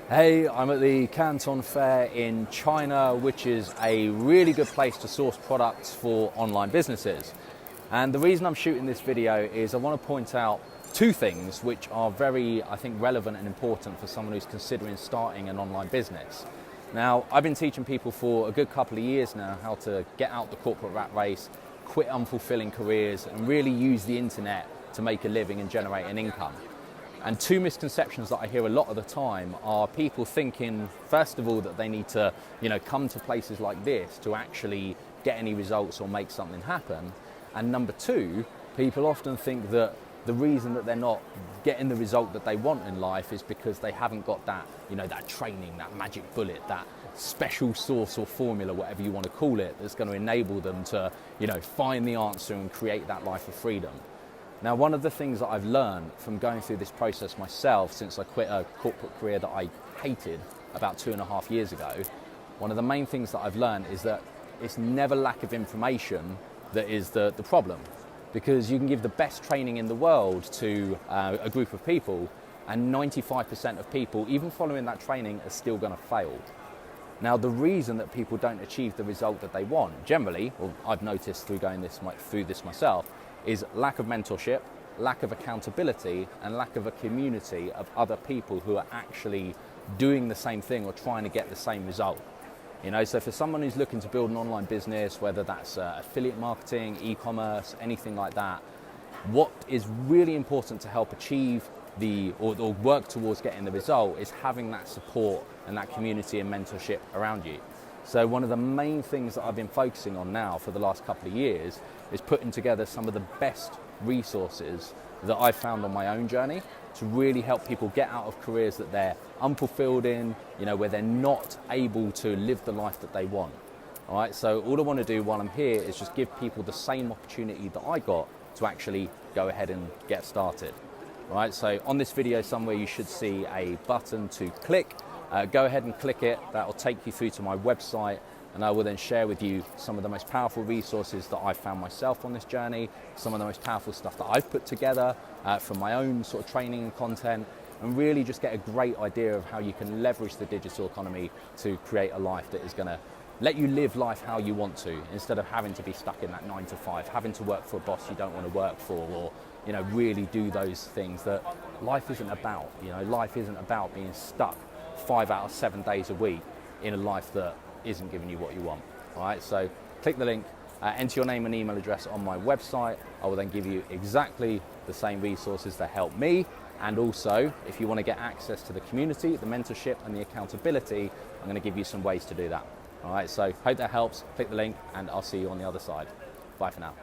Hey, I'm at the Canton Fair in China, which is a really good place to source products for online businesses. And the reason I'm shooting this video is I want to point out two things which are very, I think, relevant and important for someone who's considering starting an online business. Now, I've been teaching people for a good couple of years now how to get out the corporate rat race, quit unfulfilling careers, and really use the internet to make a living and generate an income. And two misconceptions that I hear a lot of the time are people thinking, first of all, that they need to, come to places like this to actually get any results or make something happen. And number two, people often think that the reason that they're not getting the result that they want in life is because they haven't got that, that training, that magic bullet, that special sauce or formula, whatever you want to call it, that's going to enable them to, find the answer and create that life of freedom. Now, one of the things that I've learned from going through this process myself since I quit a corporate career that I hated about 2.5 years ago, one of the main things that I've learned is that it's never lack of information that is the problem. Because you can give the best training in the world to a group of people, and 95% of people, even following that training, are still going to fail. Now, the reason that people don't achieve the result that they want, generally, or I've noticed through going through this myself, is lack of mentorship, lack of accountability, and lack of a community of other people who are actually doing the same thing or trying to get the same result. So for someone who's looking to build an online business, whether that's affiliate marketing, e-commerce, anything like that, what is really important to help achieve or work towards getting the result is having that support and that community and mentorship around you. So one of the main things that I've been focusing on now for the last couple of years is putting together some of the best resources that I've found on my own journey to really help people get out of careers that they're unfulfilled in, where they're not able to live the life that they want. All right, so all I want to do while I'm here is just give people the same opportunity that I got to actually go ahead and get started. All right, so on this video somewhere you should see a button to click. Go ahead and click it. That will take you through to my website, and I will then share with you some of the most powerful resources that I've found myself on this journey, some of the most powerful stuff that I've put together from my own sort of training and content, and really just get a great idea of how you can leverage the digital economy to create a life that is going to let you live life how you want to, instead of having to be stuck in that 9 to 5, having to work for a boss you don't want to work for, or really do those things that life isn't about. Life isn't about being stuck 5 out of 7 days a week in a life that isn't giving you what you want. All right, so click the link, enter your name and email address on my website. I will then give you exactly the same resources that help me. And also, if you want to get access to the community, the mentorship and the accountability, I'm going to give you some ways to do that. All right, so hope that helps. Click the link and I'll see you on the other side. Bye for now.